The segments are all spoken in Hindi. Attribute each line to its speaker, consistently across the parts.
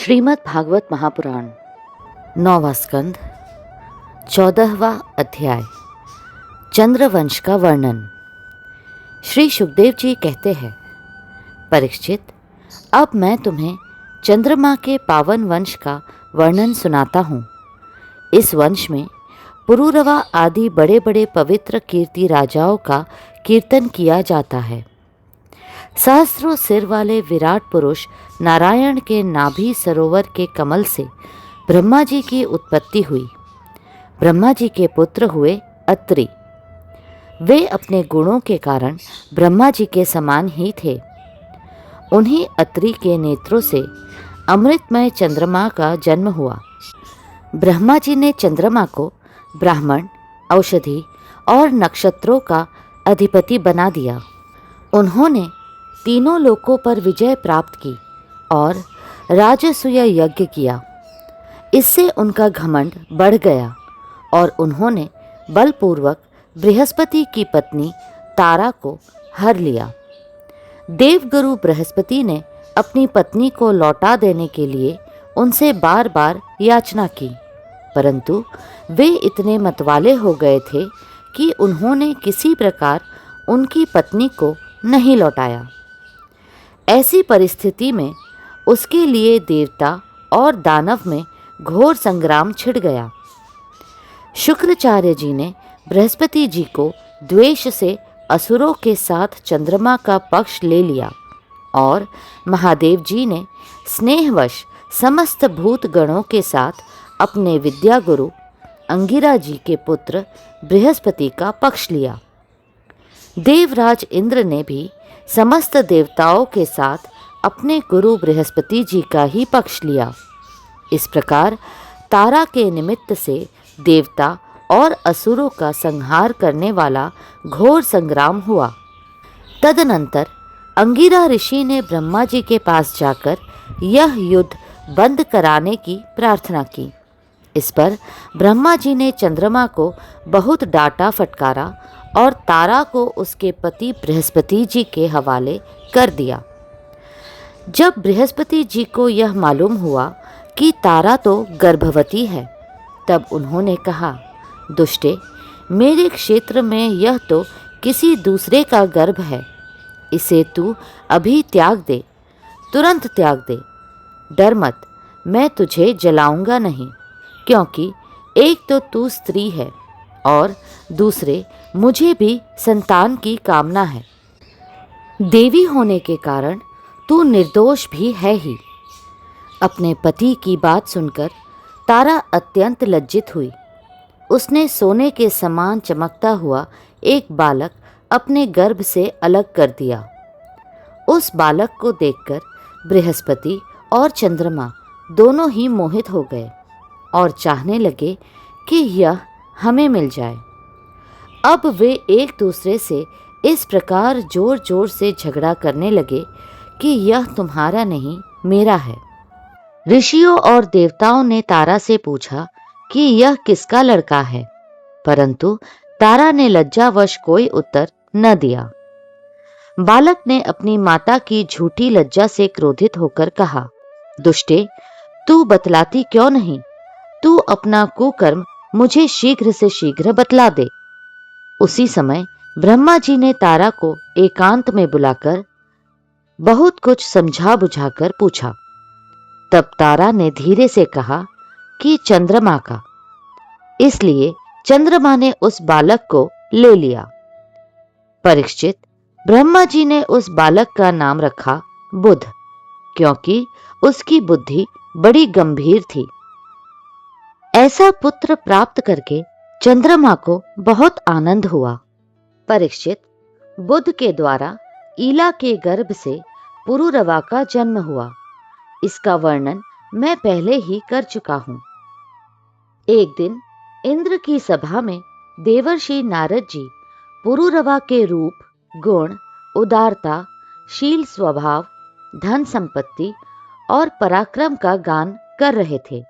Speaker 1: श्रीमद् भागवत महापुराण 9वां स्कंद 14वां अध्याय चंद्रवंश का वर्णन। श्री सुखदेव जी कहते हैं, परीक्षित, अब मैं तुम्हें चंद्रमा के पावन वंश का वर्णन सुनाता हूँ। इस वंश में पुरूरवा आदि बड़े बड़े पवित्र कीर्ति राजाओं का कीर्तन किया जाता है। सहस्रों सिर वाले विराट पुरुष नारायण के नाभि सरोवर के कमल से ब्रह्मा जी की उत्पत्ति हुई। ब्रह्मा जी के पुत्र हुए अत्रि। वे अपने गुणों के कारण ब्रह्मा जी के समान ही थे। उन्हीं अत्रि के नेत्रों से अमृतमय चंद्रमा का जन्म हुआ। ब्रह्मा जी ने चंद्रमा को ब्राह्मण, औषधि और नक्षत्रों का अधिपति बना दिया। उन्होंने तीनों लोकों पर विजय प्राप्त की और राजसूय यज्ञ किया। इससे उनका घमंड बढ़ गया और उन्होंने बलपूर्वक बृहस्पति की पत्नी तारा को हर लिया। देवगुरु बृहस्पति ने अपनी पत्नी को लौटा देने के लिए उनसे बार बार याचना की, परंतु वे इतने मतवाले हो गए थे कि उन्होंने किसी प्रकार उनकी पत्नी को नहीं लौटाया। ऐसी परिस्थिति में उसके लिए देवता और दानव में घोर संग्राम छिड़ गया। शुक्राचार्य जी ने बृहस्पति जी को द्वेष से असुरों के साथ चंद्रमा का पक्ष ले लिया और महादेव जी ने स्नेहवश समस्त भूत गणों के साथ अपने विद्या गुरु अंगिरा जी के पुत्र बृहस्पति का पक्ष लिया। देवराज इंद्र ने भी समस्त देवताओं के साथ अपने गुरु बृहस्पति जी का ही पक्ष लिया। इस प्रकार तारा के निमित्त से देवता और असुरों का संहार करने वाला घोर संग्राम हुआ। तदनंतर अंगिरा ऋषि ने ब्रह्मा जी के पास जाकर यह युद्ध बंद कराने की प्रार्थना की। इस पर ब्रह्मा जी ने चंद्रमा को बहुत डांटा फटकारा और तारा को उसके पति बृहस्पति जी के हवाले कर दिया। जब बृहस्पति जी को यह मालूम हुआ कि तारा तो गर्भवती है, तब उन्होंने कहा, दुष्टे, मेरे क्षेत्र में यह तो किसी दूसरे का गर्भ है। इसे तू अभी त्याग दे, तुरंत त्याग दे। डर मत, मैं तुझे जलाऊंगा नहीं, क्योंकि एक तो तू स्त्री है और दूसरे मुझे भी संतान की कामना है। देवी होने के कारण तू निर्दोष भी है ही। अपने पति की बात सुनकर तारा अत्यंत लज्जित हुई। उसने सोने के समान चमकता हुआ एक बालक अपने गर्भ से अलग कर दिया। उस बालक को देखकर बृहस्पति और चंद्रमा दोनों ही मोहित हो गए और चाहने लगे कि यह हमें मिल जाए। अब वे एक दूसरे से इस प्रकार जोर जोर से झगड़ा करने लगे कि यह तुम्हारा नहीं, मेरा है। ऋषियों और देवताओं ने तारा से पूछा कि यह किसका लड़का है, परंतु तारा ने लज्जावश कोई उत्तर न दिया। बालक ने अपनी माता की झूठी लज्जा से क्रोधित होकर कहा, दुष्टे, तू बतलाती क्यों नहीं? तू अपना कुकर्म मुझे शीघ्र से शीघ्र बतला दे। उसी समय ब्रह्मा जी ने तारा को एकांत में बुलाकर बहुत कुछ समझा बुझाकर पूछा। तब तारा ने धीरे से कहा कि चंद्रमा का। इसलिए चंद्रमा ने उस बालक को ले लिया। परीक्षित, ब्रह्मा जी ने उस बालक का नाम रखा बुध, क्योंकि उसकी बुद्धि बड़ी गंभीर थी। ऐसा पुत्र प्राप्त करके चंद्रमा को बहुत आनंद हुआ। परीक्षित, बुध के द्वारा ईला के गर्भ से पुरूरवा का जन्म हुआ। इसका वर्णन मैं पहले ही कर चुका हूं। एक दिन इंद्र की सभा में देवर्षि नारद जी पुरूरवा के रूप, गुण, उदारता, शील स्वभाव, धन संपत्ति और पराक्रम का गान कर रहे थे।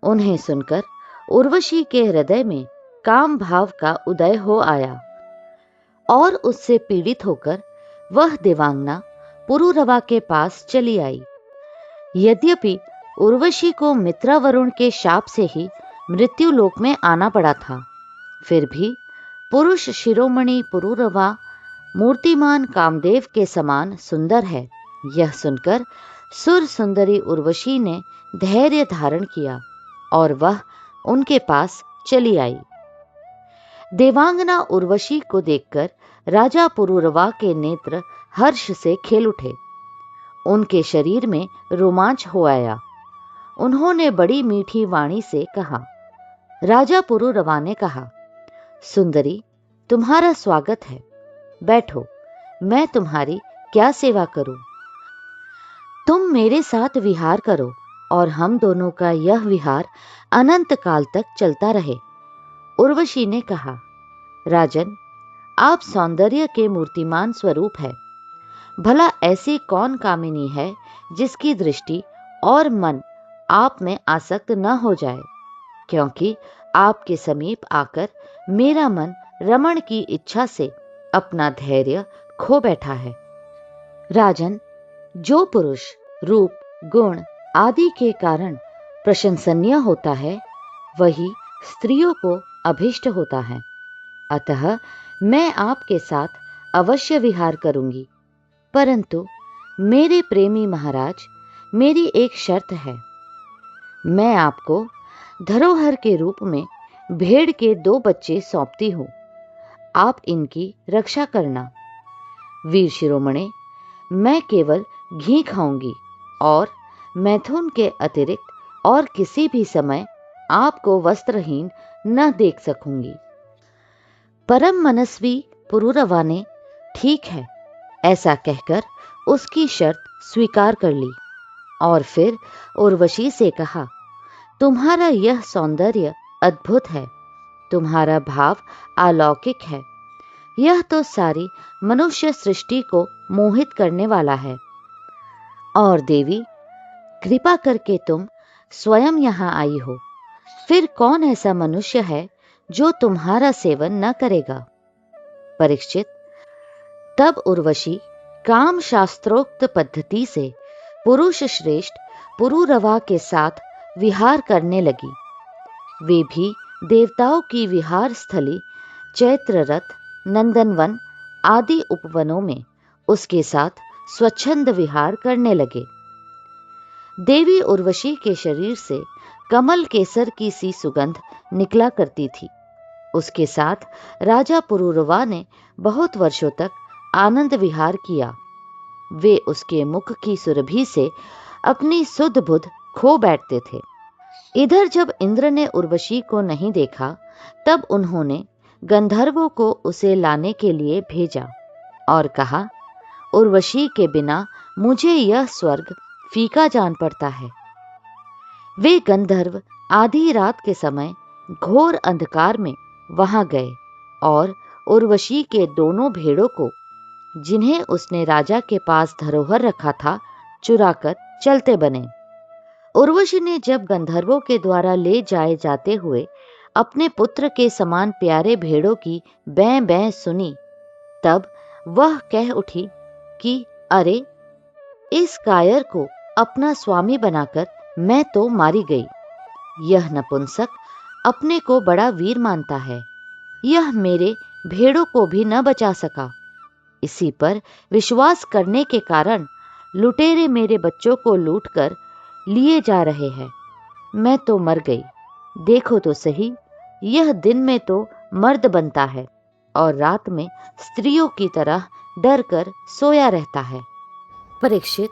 Speaker 1: उन्हें सुनकर उर्वशी के हृदय में काम भाव का उदय हो आया और उससे पीड़ित होकर वह देवांगना पुरूरवा के पास चली आई। यद्यपि उर्वशी को मित्रावरुण के शाप से ही मृत्यु लोक में आना पड़ा था। फिर भी पुरुष शिरोमणि पुरूरवा मूर्तिमान कामदेव के समान सुंदर है, यह सुनकर सुर सुंदरी उर्वशी ने धैर्य धारण किया और वह उनके पास चली आई। देवांगना उर्वशी को देखकर राजा पुरूरवा के नेत्र हर्ष से खेल उठे। उनके शरीर में रोमांच हो आया। उन्होंने बड़ी मीठी वाणी से कहा। राजा पुरूरवा ने कहा, सुंदरी, तुम्हारा स्वागत है, बैठो, मैं तुम्हारी क्या सेवा करूं? तुम मेरे साथ विहार करो और हम दोनों का यह विहार अनंत काल तक चलता रहे। उर्वशी ने कहा, राजन, आप सौंदर्य के मूर्तिमान स्वरूप है। भला ऐसी कौन कामिनी है जिसकी दृष्टि और मन आप में आसक्त न हो जाए, क्योंकि आपके समीप आकर मेरा मन रमण की इच्छा से अपना धैर्य खो बैठा है। राजन, जो पुरुष रूप, गुण आदि के कारण प्रशंसनीय होता है, वही स्त्रियों को अभिष्ट होता है। अतः मैं आपके साथ अवश्य विहार करूंगी, परंतु मेरे प्रेमी महाराज, मेरी एक शर्त है। मैं आपको धरोहर के रूप में भेड़ के 2 बच्चे सौंपती हूँ। आप इनकी रक्षा करना। वीर शिरोमणि, मैं केवल घी खाऊंगी और मैथुन के अतिरिक्त और किसी भी समय आपको वस्त्रहीन न देख सकूंगी। परम मनस्वी पुरूरवा ने ठीक है ऐसा कहकर उसकी शर्त स्वीकार कर ली और फिर उर्वशी से कहा, तुम्हारा यह सौंदर्य अद्भुत है, तुम्हारा भाव अलौकिक है, यह तो सारी मनुष्य सृष्टि को मोहित करने वाला है। और देवी, कृपा करके तुम स्वयं यहाँ आई हो, फिर कौन ऐसा मनुष्य है जो तुम्हारा सेवन न करेगा? परीक्षित, तब उर्वशी काम शास्त्रोक्त पद्धति से पुरुष श्रेष्ठ पुरूरवा के साथ विहार करने लगी। वे भी देवताओं की विहार स्थली चैत्ररथ, नंदनवन आदि उपवनों में उसके साथ स्वच्छंद विहार करने लगे। देवी उर्वशी के शरीर से कमल केसर की सी सुगंध निकला करती थी। उसके साथ राजा पुरूरवा ने बहुत वर्षों तक आनंद विहार किया। वे उसके मुख की सुरभि से अपनी सुध बुध खो बैठते थे। इधर जब इंद्र ने उर्वशी को नहीं देखा, तब उन्होंने गंधर्वों को उसे लाने के लिए भेजा और कहा, उर्वशी के बिना मुझे यह स्वर्ग फीका जान पड़ता है। वे गंधर्व आधी रात के समय घोर अंधकार में वहां गए और उर्वशी के दोनों भेड़ों को, जिन्हें उसने राजा के पास धरोहर रखा था, चुराकर चलते बने। उर्वशी ने जब गंधर्वों के द्वारा ले जाए जाते हुए अपने पुत्र के समान प्यारे भेड़ों की बैं बैं सुनी, तब वह कह उठी कि अरे, इस कायर को अपना स्वामी बनाकर मैं तो मारी गई। यह नपुंसक अपने को बड़ा वीर मानता है, यह मेरे भेड़ों को भी न बचा सका। इसी पर विश्वास करने के कारण लुटेरे मेरे बच्चों को लूटकर लिए जा रहे हैं। मैं तो मर गई। देखो तो सही, यह दिन में तो मर्द बनता है और रात में स्त्रियों की तरह डर कर सोया रहता है। परीक्षित,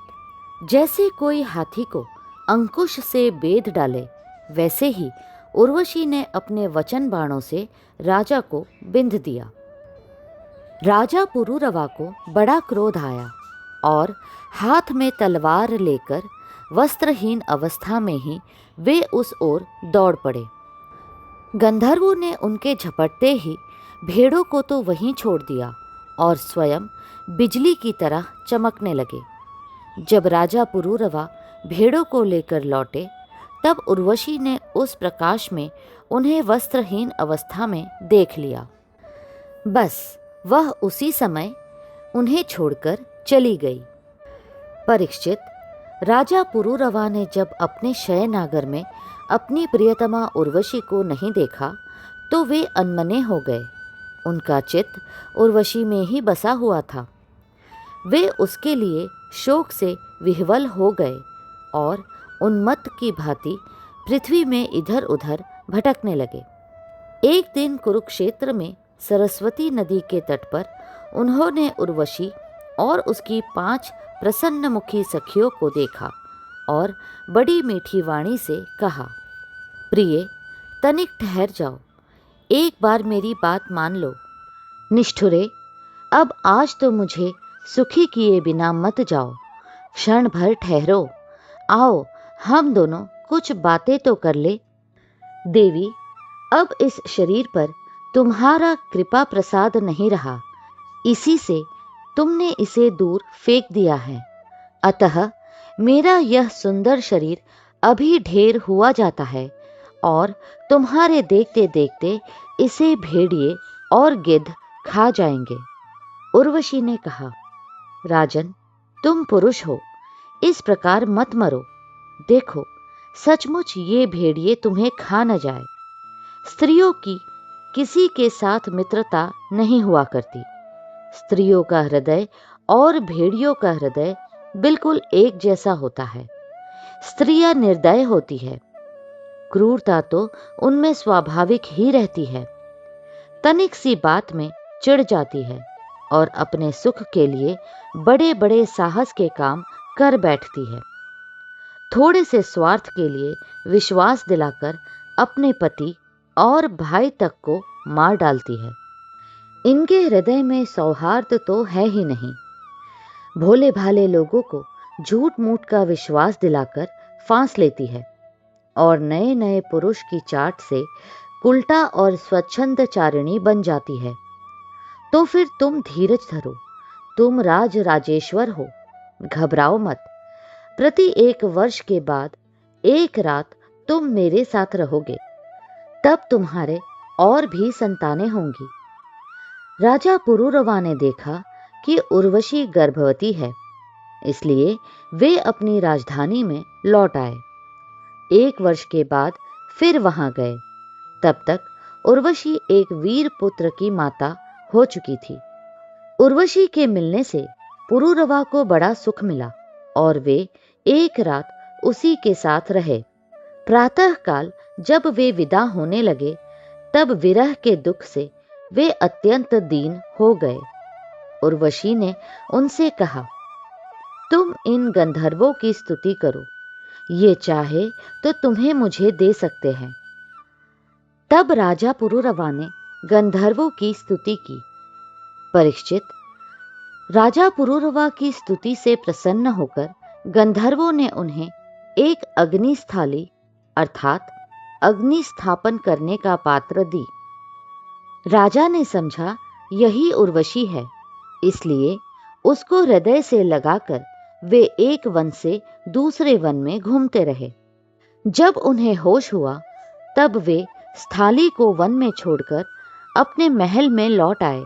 Speaker 1: जैसे कोई हाथी को अंकुश से बेध डाले, वैसे ही उर्वशी ने अपने वचन बाणों से राजा को बिंध दिया। राजा पुरूरवा को बड़ा क्रोध आया और हाथ में तलवार लेकर वस्त्रहीन अवस्था में ही वे उस ओर दौड़ पड़े। गंधर्वों ने उनके झपटते ही भेड़ों को तो वहीं छोड़ दिया और स्वयं बिजली की तरह चमकने लगे। जब राजा पुरूरवा भेड़ों को लेकर लौटे, तब उर्वशी ने उस प्रकाश में उन्हें वस्त्रहीन अवस्था में देख लिया। बस वह उसी समय उन्हें छोड़कर चली गई। परीक्षित, राजा पुरूरवा ने जब अपने शयनागार में अपनी प्रियतमा उर्वशी को नहीं देखा तो वे अनमने हो गए। उनका चित्त उर्वशी में ही बसा हुआ था। वे उसके लिए शोक से विह्वल हो गए और उन्मत्त की भांति पृथ्वी में इधर उधर भटकने लगे। एक दिन कुरुक्षेत्र में सरस्वती नदी के तट पर उन्होंने उर्वशी और उसकी 5 प्रसन्नमुखी सखियों को देखा और बड़ी मीठी वाणी से कहा, प्रिय, तनिक ठहर जाओ, एक बार मेरी बात मान लो। निष्ठुरे, अब आज तो मुझे सुखी किए बिना मत जाओ, क्षण भर ठहरो। आओ, हम दोनों कुछ बातें तो कर ले। देवी, अब इस शरीर पर तुम्हारा कृपा प्रसाद नहीं रहा, इसी से तुमने इसे दूर फेंक दिया है। अतः मेरा यह सुंदर शरीर अभी ढेर हुआ जाता है और तुम्हारे देखते देखते इसे भेड़िए और गिद्ध खा जाएंगे। उर्वशी ने कहा, राजन, तुम पुरुष हो, इस प्रकार मत मरो। देखो, सचमुच ये भेड़िए तुम्हें खा न जाए। स्त्रियों की किसी के साथ मित्रता नहीं हुआ करती। स्त्रियों का हृदय और भेड़ियों का हृदय बिल्कुल एक जैसा होता है। स्त्रियां निर्दय होती है, क्रूरता तो उनमें स्वाभाविक ही रहती है। तनिक सी बात में चिढ़ जाती है और अपने सुख के लिए बड़े बड़े साहस के काम कर बैठती है। थोड़े से स्वार्थ के लिए विश्वास दिलाकर अपने पति और भाई तक को मार डालती है। इनके हृदय में सौहार्द तो है ही नहीं। भोले भाले लोगों को झूठ मूठ का विश्वास दिलाकर फांस लेती है और नए नए पुरुष की चाट से उल्टा और स्वच्छंद चारिणी बन जाती है। तो फिर तुम धीरज धरो, तुम राज राजेश्वर हो, घबराओ मत। प्रति 1 वर्ष के बाद एक रात तुम मेरे साथ रहोगे, तब तुम्हारे और भी संतानें होंगी। राजा पुरूरवा ने देखा कि उर्वशी गर्भवती है, इसलिए वे अपनी राजधानी में लौट आए। 1 वर्ष के बाद फिर वहां गए। तब तक उर्वशी एक वीर पुत्र की माता हो चुकी थी। उर्वशी के मिलने से पुरूरवा को बड़ा सुख मिला और वे एक रात उसी के साथ रहे। प्रातःकाल जब वे विदा होने लगे, तब विरह के दुख से वे अत्यंत दीन हो गए। उर्वशी ने उनसे कहा, तुम इन गंधर्वों की स्तुति करो, ये चाहे तो तुम्हें मुझे दे सकते हैं। तब राजा पुरूरवा ने गंधर्वों की स्तुति की। परीक्षित, राजा पुरूरवा की स्तुति से प्रसन्न होकर गंधर्वों ने उन्हें एक अग्निस्थाली अर्थात अग्नि स्थापन करने का पात्र दी। राजा ने समझा यही उर्वशी है, इसलिए उसको हृदय से लगाकर वे एक वन से दूसरे वन में घूमते रहे। जब उन्हें होश हुआ, तब वे स्थाली को वन में छोड़कर अपने महल में लौट आए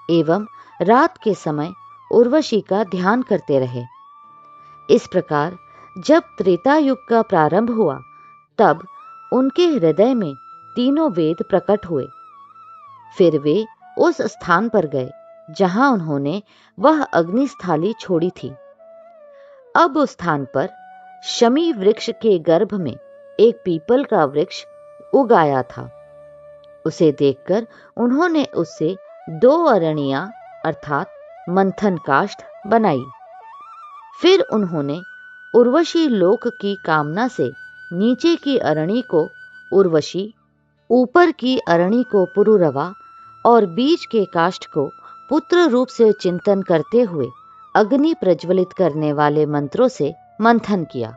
Speaker 1: एवं रात के समय उर्वशी का ध्यान करते रहे। इस प्रकार जब त्रेता युग का प्रारंभ हुआ, तब उनके हृदय में तीनों वेद प्रकट हुए। फिर वे उस स्थान पर गए जहां उन्होंने वह अग्निस्थाली छोड़ी थी। अब उस स्थान पर शमी वृक्ष के गर्भ में एक पीपल का वृक्ष उग आया था। उसे देखकर उन्होंने उससे 2 अरणियां अर्थात मंथन काष्ठ बनाई। फिर उन्होंने उर्वशी लोक की कामना से नीचे की अरणी को उर्वशी, ऊपर की अरणी को पुरूरवा और बीच के काष्ठ को पुत्र रूप से चिंतन करते हुए अग्नि प्रज्वलित करने वाले मंत्रों से मंथन किया।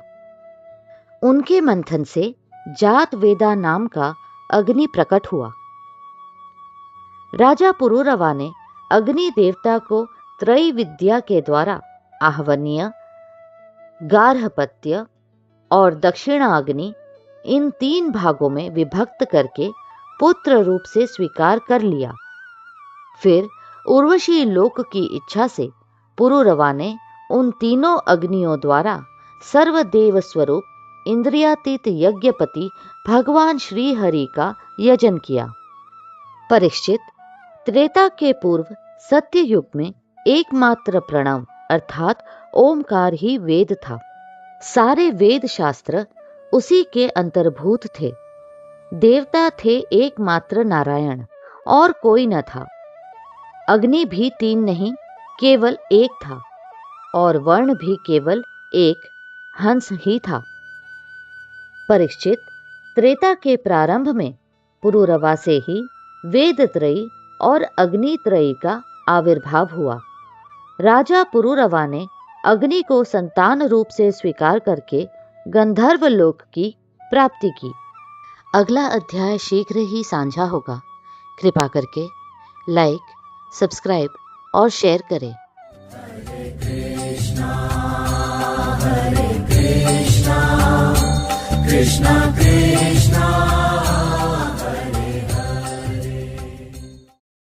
Speaker 1: उनके मंथन से जात वेदा नाम का अग्नि प्रकट हुआ। राजा पुरूरवा ने अग्नि देवता को त्रय विद्या के द्वारा आहवनीय, गार्हपत्य और दक्षिणाग्नि इन 3 भागों में विभक्त करके पुत्र रूप से स्वीकार कर लिया। फिर उर्वशी लोक की इच्छा से पुरूरवा ने उन तीनों अग्नियों द्वारा सर्वदेव स्वरूप इंद्रियातीत यज्ञपति भगवान श्री हरि का यजन किया। परीक्षित, त्रेता के पूर्व सत्य युग में एकमात्र प्रणव अर्थात ओमकार ही वेद था। सारे वेद शास्त्र उसी के अंतर्भूत थे। देवता थे एकमात्र नारायण और कोई न था। अग्नि भी 3 नहीं केवल एक था और वर्ण भी केवल एक हंस ही था। परीक्षित, त्रेता के प्रारंभ में पुरूरवा से ही वेदत्रयी और अग्नित्रयी का आविर्भाव हुआ। राजा पुरूरवा ने अग्नि को संतान रूप से स्वीकार करके गंधर्व लोक की प्राप्ति की। अगला अध्याय शीघ्र ही साझा होगा। कृपा करके लाइक, सब्सक्राइब और शेयर करें।
Speaker 2: कृष्णा कृष्णा